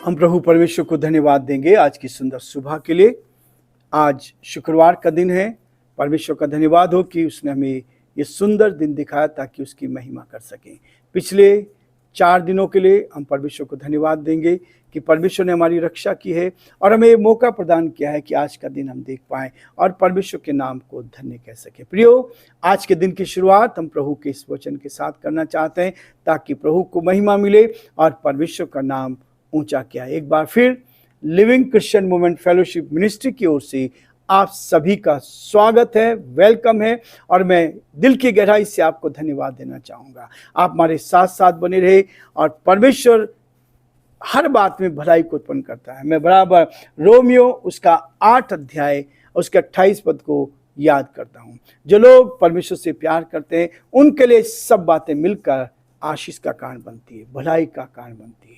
हम प्रभु परमेश्वर को धन्यवाद देंगे आज की सुंदर सुबह के लिए। आज शुक्रवार का दिन है। परमेश्वर का धन्यवाद हो कि उसने हमें ये सुंदर दिन दिखाया ताकि उसकी महिमा कर सकें। पिछले 4 दिनों के लिए हम परमेश्वर को धन्यवाद देंगे कि परमेश्वर ने हमारी रक्षा की है और हमें ये मौका प्रदान किया है कि आज का दिन हम देख पाएं और परमेश्वर के नाम को धन्य कह सकें। प्रियो, आज के दिन की शुरुआत हम प्रभु के इस वचन के साथ करना चाहते हैं ताकि प्रभु को महिमा मिले और परमेश्वर का नाम ऊंचा किया। एक बार फिर living Christian movement fellowship ministry की ओर से आप सभी का स्वागत है, वेलकम है और मैं दिल की गहराई से आपको धन्यवाद देना चाहूँगा। आप हमारे साथ साथ बने रहे और परमेश्वर हर बात में भलाई को उत्पन्न करता है। मैं बराबर रोमियो उसका 8 अध्याय उसके 28 पद को याद करता हूँ। जो लोग परमेश्वर से प्यार करते हैं उनके लिए सब बातें मिलकर आशीष का कारण बनती है, भलाई का कारण बनती है।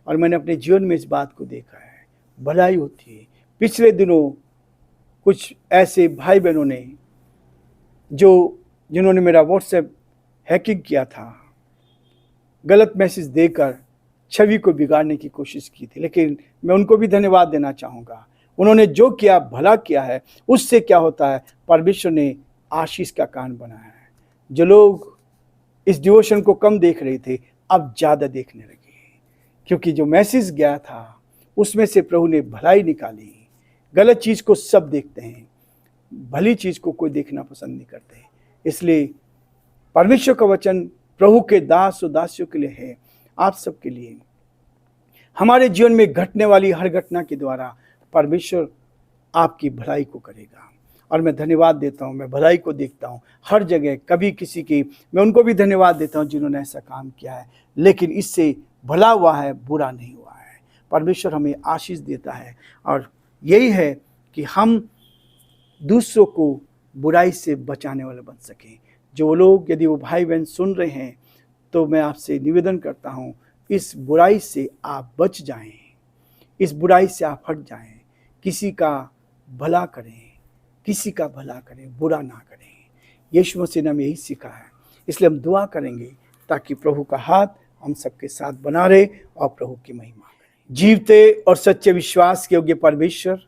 और मैंने अपने जीवन में इस बात को देखा है, भलाई होती है। पिछले दिनों कुछ ऐसे भाई बहनों ने जिन्होंने मेरा व्हाट्सएप हैकिंग किया था, गलत मैसेज देकर छवि को बिगाड़ने की कोशिश की थी, लेकिन मैं उनको भी धन्यवाद देना चाहूँगा। उन्होंने जो किया भला किया है। उससे क्या होता है, परमेश्वर ने आशीष का कारण बनाया है। जो लोग इस डिवोशन को कम देख रहे थे अब ज़्यादा देखने लगे, क्योंकि जो मैसेज गया था उसमें से प्रभु ने भलाई निकाली। गलत चीज़ को सब देखते हैं, भली चीज़ को कोई देखना पसंद नहीं करते। इसलिए परमेश्वर का वचन प्रभु के दास और दासियों के लिए है, आप सबके लिए। हमारे जीवन में घटने वाली हर घटना के द्वारा परमेश्वर आपकी भलाई को करेगा और मैं धन्यवाद देता हूँ। मैं भलाई को देखता हूँ हर जगह, कभी किसी की मैं उनको भी धन्यवाद देता हूँ जिन्होंने ऐसा काम किया है, लेकिन इससे भला हुआ है, बुरा नहीं हुआ है। परमेश्वर हमें आशीष देता है और यही है कि हम दूसरों को बुराई से बचाने वाले बन सकें। जो लोग, यदि वो भाई बहन सुन रहे हैं तो मैं आपसे निवेदन करता हूँ, इस बुराई से आप बच जाएं, इस बुराई से आप हट जाएं। किसी का भला करें, किसी का भला करें, बुरा ना करें। यीशु मसीह ने हमें यही सीखा है। इसलिए हम दुआ करेंगे ताकि प्रभु का हाथ हम सबके साथ बना रहे और प्रभु की महिमा करें। जीवते और सच्चे विश्वास के योग्य परमेश्वर,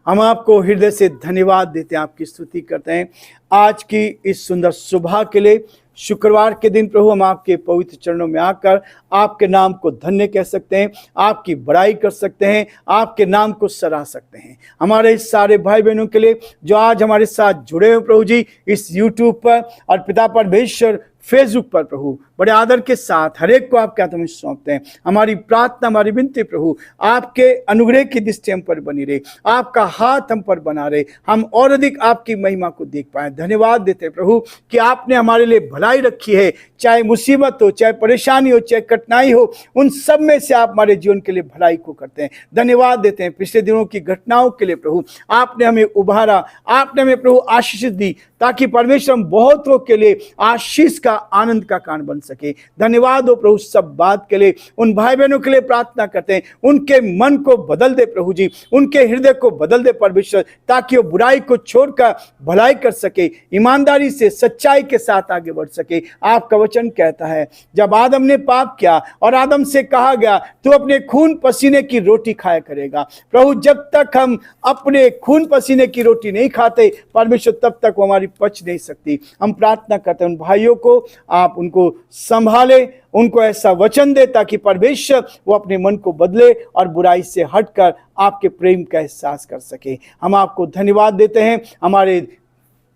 हम आपको हृदय से धन्यवाद देते हैं, आपकी स्तुति करते हैं आज की इस सुंदर सुबह के लिए। शुक्रवार के दिन प्रभु हम आपके पवित्र चरणों में आकर आपके नाम को धन्य कह सकते हैं, आपकी बड़ाई कर सकते हैं, आपके नाम को सराह सकते हैं। हमारे सारे भाई बहनों के लिए जो आज हमारे साथ जुड़े हुए प्रभु जी इस यूट्यूब पर और पिता परमेश्वर फेसबुक पर, प्रभु बड़े आदर के साथ हर एक को आपके हाथों में सौंपते हैं। हमारी प्रार्थना, हमारी विनती प्रभु आपके अनुग्रह की दृष्टि हम पर बनी रहे, आपका हाथ हम पर बना रहे, हम और अधिक आपकी महिमा को देख पाए। धन्यवाद देते हैं प्रभु कि आपने हमारे लिए भलाई रखी है। चाहे मुसीबत हो, चाहे परेशानी हो, चाहे कठिनाई हो, उन सब में से आप हमारे जीवन के लिए भलाई को करते हैं। धन्यवाद देते हैं पिछले दिनों की घटनाओं के लिए प्रभु, आपने हमें उभारा, आपने हमें प्रभु आशीष दी ताकि परमेश्वर हम बहुतों के लिए आशीष का, आनंद का कारण बन सके। धन्यवाद हो प्रभु सब बात के लिए। उन भाई बहनों के लिए प्रार्थना करते हैं, उनके मन को बदल दे प्रभु जी, उनके हृदय को बदल दे परमेश्वर, ताकि वो बुराई को छोड़कर भलाई कर सके, ईमानदारी से, सच्चाई के साथ आगे बढ़ सके। आपका वचन कहता है जब आदम ने पाप किया और आदम से कहा गया तू अपने खून पसीने की रोटी खाया करेगा। प्रभु जब तक हम अपने खून पसीने की रोटी नहीं खाते परमेश्वर, तब तक वो हमारी पच नहीं सकती। हम प्रार्थना करते हैं उन भाइयों को आप उनको संभाले, उनको ऐसा वचन दे ताकि परमेश्वर वो अपने मन को बदले और बुराई से हटकर आपके प्रेम का एहसास कर सके। हम आपको धन्यवाद देते हैं। हमारे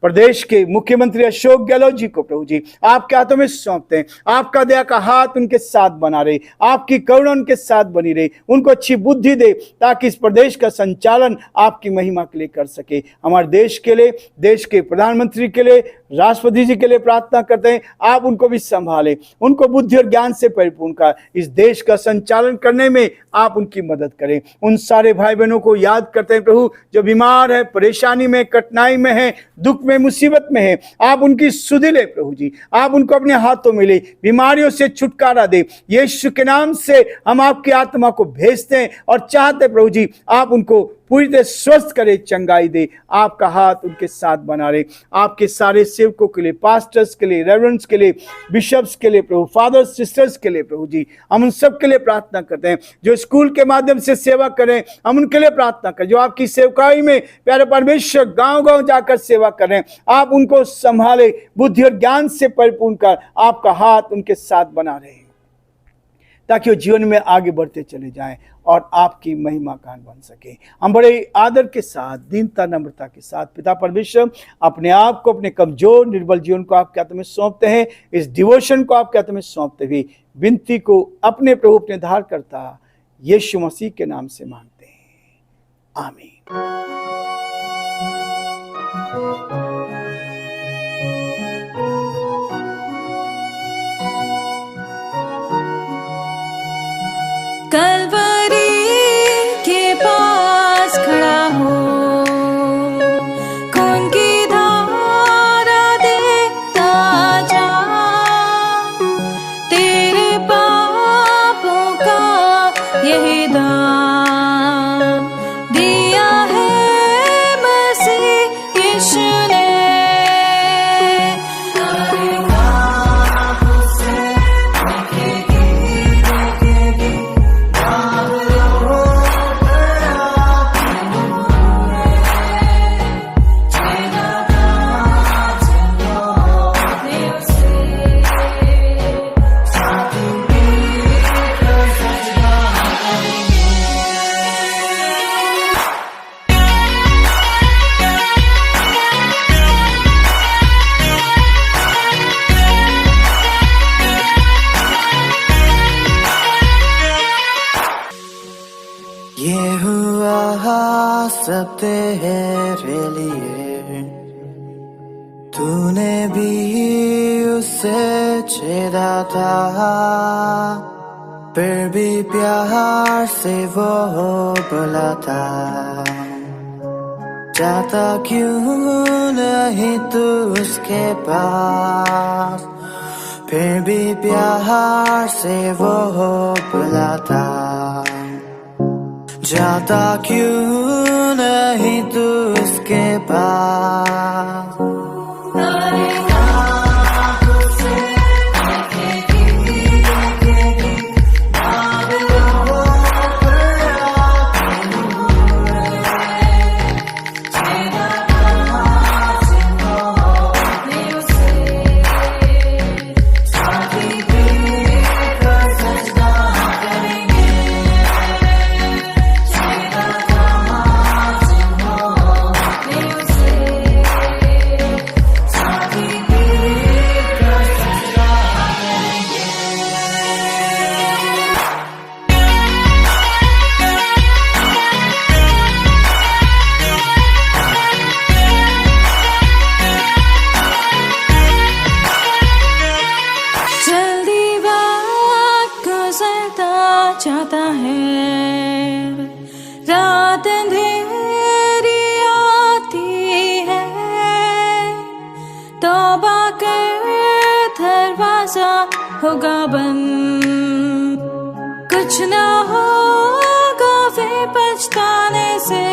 प्रदेश के मुख्यमंत्री अशोक गहलोत जी को प्रभु जी आपके हाथों में सौंपते हैं। आपका दया का हाथ उनके साथ बना रहे, आपकी करुणा उनके साथ बनी रहे, उनको अच्छी बुद्धि दे ताकि इस प्रदेश का संचालन आपकी महिमा के लिए कर सके। हमारे देश के लिए, देश के प्रधानमंत्री के लिए, राष्ट्रपति जी के लिए प्रार्थना करते हैं, आप उनको भी संभालें, उनको बुद्धि और ज्ञान से परिपूर्ण कर इस देश का संचालन करने में आप उनकी मदद करें। उन सारे भाई बहनों को याद करते हैं प्रभु जो बीमार है, परेशानी में, कठिनाई में है, दुख में, मुसीबत में है, आप उनकी सुधि ले प्रभु जी, आप उनको अपने हाथों में ले, बीमारियों से छुटकारा दे। यीशु के नाम से हम आपकी आत्मा को भेजते हैं और चाहते प्रभु जी आप उनको पूरी तरह स्वस्थ करे, चंगाई दे। आपका हाथ उनके साथ बना रहे। आपके सारे सेवकों के लिए, पास्टर्स के लिए, रेवरेंड्स के लिए, बिशप्स के लिए प्रभु, फादर्स सिस्टर्स के लिए प्रभु जी, हम उन सब के लिए प्रार्थना करते हैं जो स्कूल के माध्यम से सेवा करें। हम उनके लिए प्रार्थना करें जो आपकी सेवकाई में प्यारे परमेश्वर गांव गांव जाकर सेवा करें। आप उनको संभाले, बुद्धि और ज्ञान से परिपूर्ण कर आपका हाथ उनके साथ बना रहे, ताकि वो जीवन में आगे बढ़ते चले जाएं और आपकी महिमा गान बन सके। हम बड़े आदर के साथ, दीनता, नम्रता के साथ पिता परमेश्वर अपने आप को, अपने कमजोर निर्बल जीवन को आपके हाथ में सौंपते हैं। इस डिवोशन को आपके हाथ में सौंपते हुए विनती को अपने प्रभु, अपने धारकर्ता यीशु मसीह के नाम से मांगते हैं, आमीन। कलवरी के पास खड़ा हो, खून की धारा देखता जा, तेरे पापों का यही दाम दिया है मसीह यीशु ने। ये हुआ सब तेरे लिए, तूने भी उसे छेड़ा था, फिर भी प्यार से वो बुलाता। जाता क्यों नहीं तू उसके पास, फिर भी प्यार से वो बुलाता। जाता क्यों नहीं तू उसके पास। चाहता है, रात अंधेरी आती है, तौबा कर दरवाजा होगा बंद, कुछ ना होगा फिर पछताने से।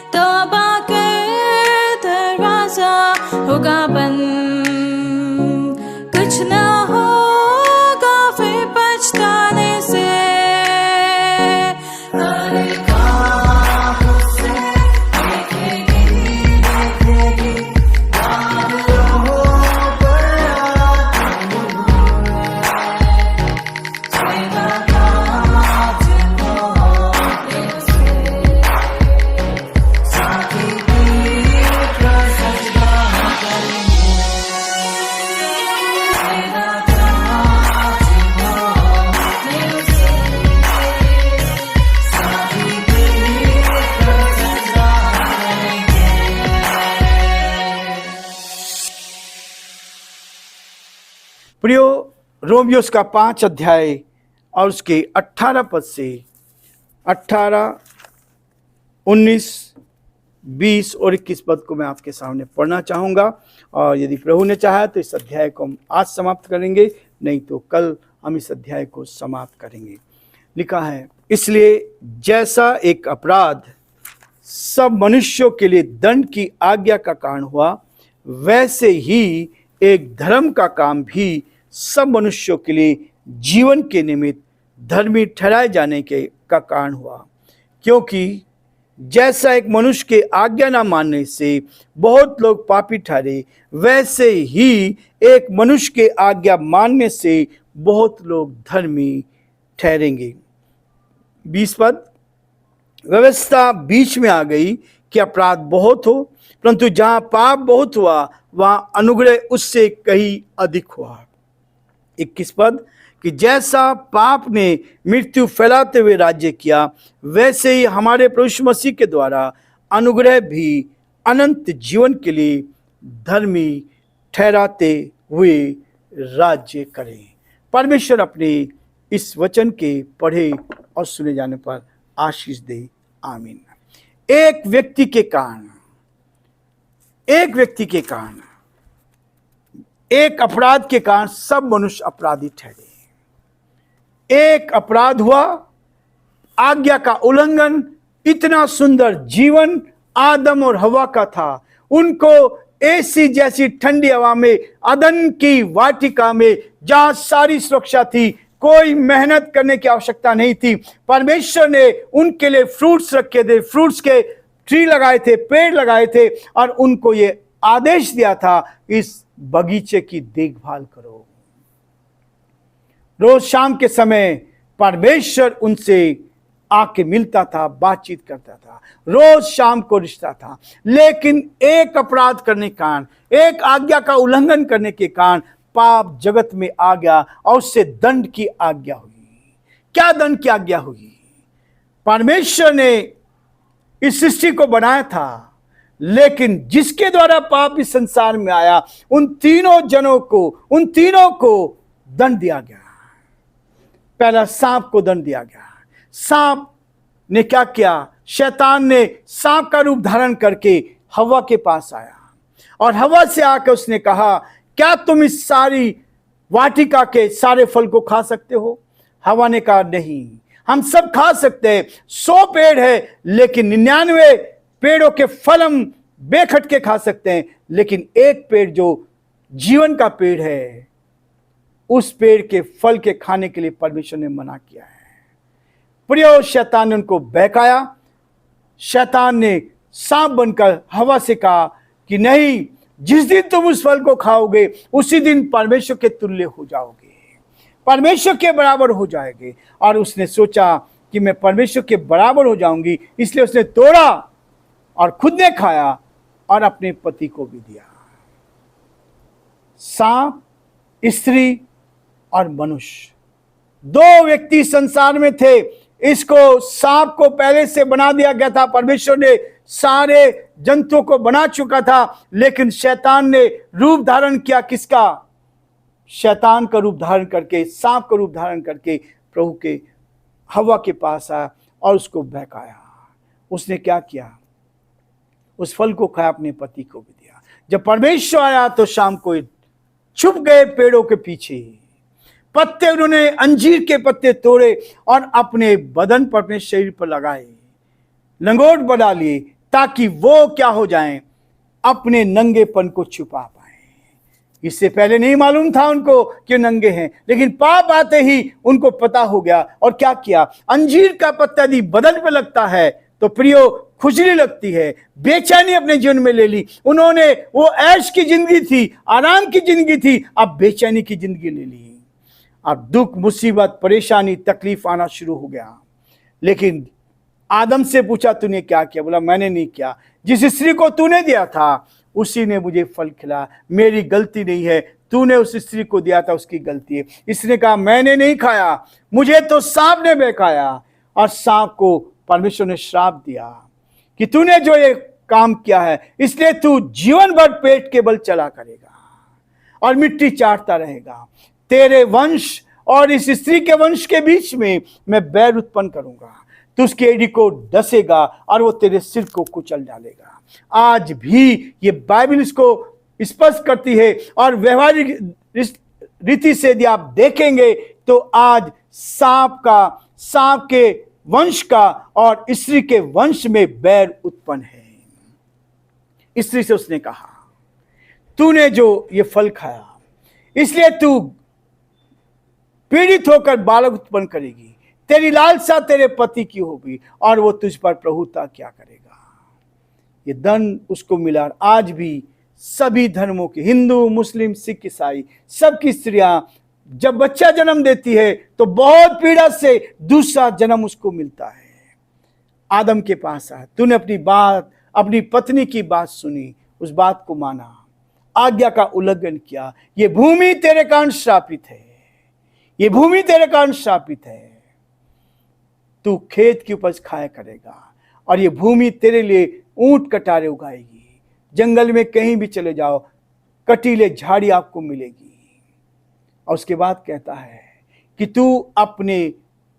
तौबा कर दरवाजा होगा बंद, कुछ ना होगा फिर पछताने से। प्रियो, रोमियोस का 5 अध्याय और उसके 18 पद से 18, 19, 20 और 21 पद को मैं आपके सामने पढ़ना चाहूँगा। और यदि प्रभु ने चाहा तो इस अध्याय को हम आज समाप्त करेंगे, नहीं तो कल हम इस अध्याय को समाप्त करेंगे। लिखा है, इसलिए जैसा एक अपराध सब मनुष्यों के लिए दंड की आज्ञा का कारण हुआ, वैसे ही एक धर्म का काम भी सब मनुष्यों के लिए जीवन के निमित्त धर्मी ठहराए जाने के का कारण हुआ। क्योंकि जैसा एक मनुष्य के आज्ञा न मानने से बहुत लोग पापी ठहरे, वैसे ही एक मनुष्य के आज्ञा मानने से बहुत लोग धर्मी ठहरेंगे। 20 पद, व्यवस्था बीच में आ गई कि अपराध बहुत हो, परंतु जहां पाप बहुत हुआ वहां अनुग्रह उससे कहीं अधिक हुआ। 21 पद, कि जैसा पाप ने मृत्यु फैलाते हुए राज्य किया, वैसे ही हमारे प्रभु यीशु मसीह के द्वारा अनुग्रह भी अनंत जीवन के लिए धर्मी ठहराते हुए राज्य करें। परमेश्वर अपने इस वचन के पढ़े और सुने जाने पर आशीष दे। आमीन। एक व्यक्ति के कारण, एक अपराध के कारण सब मनुष्य अपराधी ठहरे। एक अपराध हुआ, आज्ञा का उल्लंघन। इतना सुंदर जीवन आदम और हवा का था, उनको एसी जैसी ठंडी हवा में, अदन की वाटिका में, जहां सारी सुरक्षा थी, कोई मेहनत करने की आवश्यकता नहीं थी। परमेश्वर ने उनके लिए फ्रूट्स रखे थे, फ्रूट्स के ट्री लगाए थे, पेड़ लगाए थे, और उनको ये आदेश दिया था, इस बगीचे की देखभाल करो। रोज शाम के समय परमेश्वर उनसे आके मिलता था, बातचीत करता था, रोज शाम को रिश्ता था। लेकिन एक अपराध करने के कारण, एक आज्ञा का उल्लंघन करने के कारण पाप जगत में आ गया और उससे दंड की आज्ञा हुई। क्या दंड की आज्ञा हुई? परमेश्वर ने इस सृष्टि को बनाया था, लेकिन जिसके द्वारा पाप इस संसार में आया, उन तीनों को दंड दिया गया। पहला सांप को दंड दिया गया। सांप ने क्या किया? शैतान ने सांप का रूप धारण करके हवा के पास आया और हवा से आकर उसने कहा, क्या तुम इस सारी वाटिका के सारे फल को खा सकते हो? हवा ने कहा, नहीं, हम सब खा सकते हैं। 100 पेड़ है, लेकिन 99 पेड़ों के फल हम बेखटके खा सकते हैं, लेकिन एक पेड़ जो जीवन का पेड़ है, उस पेड़ के फल के खाने के लिए परमेश्वर ने मना किया है। प्रियो, शैतान ने उनको बहकाया। शैतान ने सांप बनकर हवा से कहा कि नहीं, जिस दिन तुम उस फल को खाओगे उसी दिन परमेश्वर के तुल्य हो जाओगे, परमेश्वर के बराबर हो जाएंगे। और उसने सोचा कि मैं परमेश्वर के बराबर हो जाऊंगी, इसलिए उसने तोड़ा और खुद ने खाया और अपने पति को भी दिया। सांप, स्त्री और मनुष्य, 2 व्यक्ति संसार में थे। इसको, सांप को पहले से बना दिया गया था, परमेश्वर ने सारे जंतुओं को बना चुका था, लेकिन शैतान ने रूप धारण किया। किसका? शैतान का रूप धारण करके, सांप का रूप धारण करके प्रभु के हवा के पास आया और उसको बहकाया। उसने क्या किया? उस फल को खाया, अपने पति को भी दिया। जब परमेश्वर आया तो शाम को छुप गए पेड़ों के पीछे। पत्ते उन्होंने अंजीर के पत्ते तोड़े और अपने बदन पर, अपने शरीर पर लगाए, लंगोट बना लिए, ताकि वो क्या हो जाएं? अपने नंगेपन को छुपा पाए। इससे पहले नहीं मालूम था उनको कि नंगे हैं, लेकिन पाप आते ही उनको पता हो गया। और क्या किया? अंजीर का पत्ता यदि बदन पे लगता है तो प्रियो खुजली लगती है, बेचैनी अपने जीवन में ले ली उन्होंने। वो ऐश की जिंदगी थी, आराम की जिंदगी थी, अब बेचैनी की जिंदगी ले ली। अब दुख, मुसीबत, परेशानी, तकलीफ आना शुरू हो गया। लेकिन आदम से पूछा, तूने क्या किया? बोला, मैंने नहीं किया, जिस स्त्री को तूने दिया था उसी ने मुझे फल खिलाया, मेरी गलती नहीं है, तूने उस स्त्री को दिया था, उसकी गलती है। इसने कहा, मैंने नहीं खाया, मुझे तो सांप ने बहकाया। और सांप को परमेश्वर ने श्राप दिया कि तूने जो ये काम किया है, इसलिए तू जीवन भर पेट के बल चला करेगा और मिट्टी चाटता रहेगा। तेरे वंश और इस स्त्री के वंश के बीच में मैं बैर उत्पन्न करूंगा, तू उसकी एड़ी को डसेगा और वो तेरे सिर को कुचल डालेगा। आज भी ये बाइबल इसको स्पष्ट करती है, और व्यवहारिक रीति से यदि आप देखेंगे तो आज सांप के वंश का और स्त्री के वंश में बैर उत्पन्न है। स्त्री से उसने कहा, तूने जो ये फल खाया इसलिए तू पीड़ित होकर बालक उत्पन्न करेगी, तेरी लालसा तेरे पति की होगी और वो तुझ पर प्रभुता क्या करेगा। ये दंड उसको मिला। और आज भी सभी धर्मों के, हिंदू, मुस्लिम, सिख, ईसाई, सबकी स्त्रियां जब बच्चा जन्म देती है तो बहुत पीड़ा से दूसरा जन्म उसको मिलता है। आदम के पास आया, तूने अपनी बात, अपनी पत्नी की बात सुनी, उस बात को माना, आज्ञा का उल्लंघन किया, ये भूमि तेरे कारण श्रापित है, ये भूमि तेरे कारण श्रापित है। तू खेत की उपज खाया करेगा और ये भूमि तेरे लिए ऊंट कटारे उगाएगी। जंगल में कहीं भी चले जाओ, कटीले झाड़ी आपको मिलेगी। और उसके बाद कहता है कि तू अपने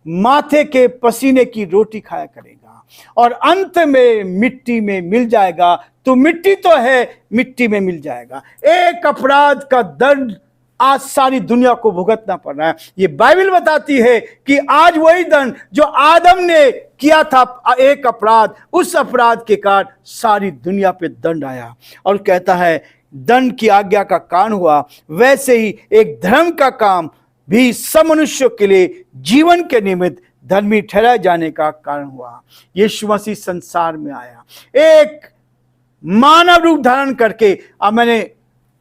माथे के पसीने की रोटी खाया करेगा और अंत में मिट्टी में मिल जाएगा। तू मिट्टी तो है, मिट्टी में मिल जाएगा। एक अपराध का दंड आज सारी दुनिया को भुगतना पड़ रहा है। ये बाइबल बताती है कि आज वही दंड जो आदम ने किया था, एक अपराध, उस अपराध के कारण सारी दुनिया पे दंड आया। और कहता है दंड की आज्ञा का कारण हुआ, वैसे ही एक धर्म का काम भी सब मनुष्यों के लिए जीवन के निमित्त धर्मी ठहराए जाने का कारण हुआ। यीशु मसीह संसार में आया, एक मानव रूप धारण करके। अब मैंने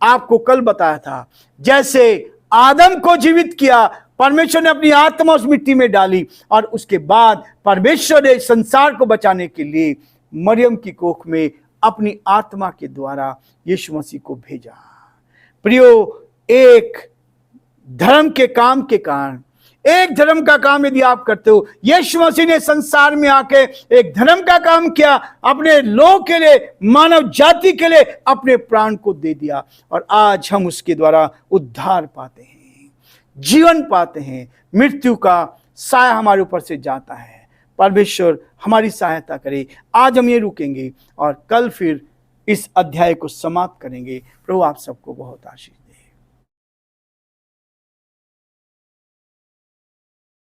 आपको कल बताया था, जैसे आदम को जीवित किया, परमेश्वर ने अपनी आत्मा उस मिट्टी में डाली और उसके बाद परमेश्वर ने संसार को बचाने के लिए मरियम की कोख में अपनी आत्मा के द्वारा यीशु मसीह को भेजा। प्रियो, एक धर्म के काम के कारण, एक धर्म का काम यदि आप करते हो, यीशु मसीह ने संसार में आके एक धर्म का काम किया, अपने लोग के लिए, मानव जाति के लिए अपने प्राण को दे दिया और आज हम उसके द्वारा उद्धार पाते हैं, जीवन पाते हैं। मृत्यु का साया हमारे ऊपर से जाता है। परमेश्वर हमारी सहायता करे। आज हम ये रुकेंगे और कल फिर इस अध्याय को समाप्त करेंगे। प्रभु आप सबको बहुत आशीष दे।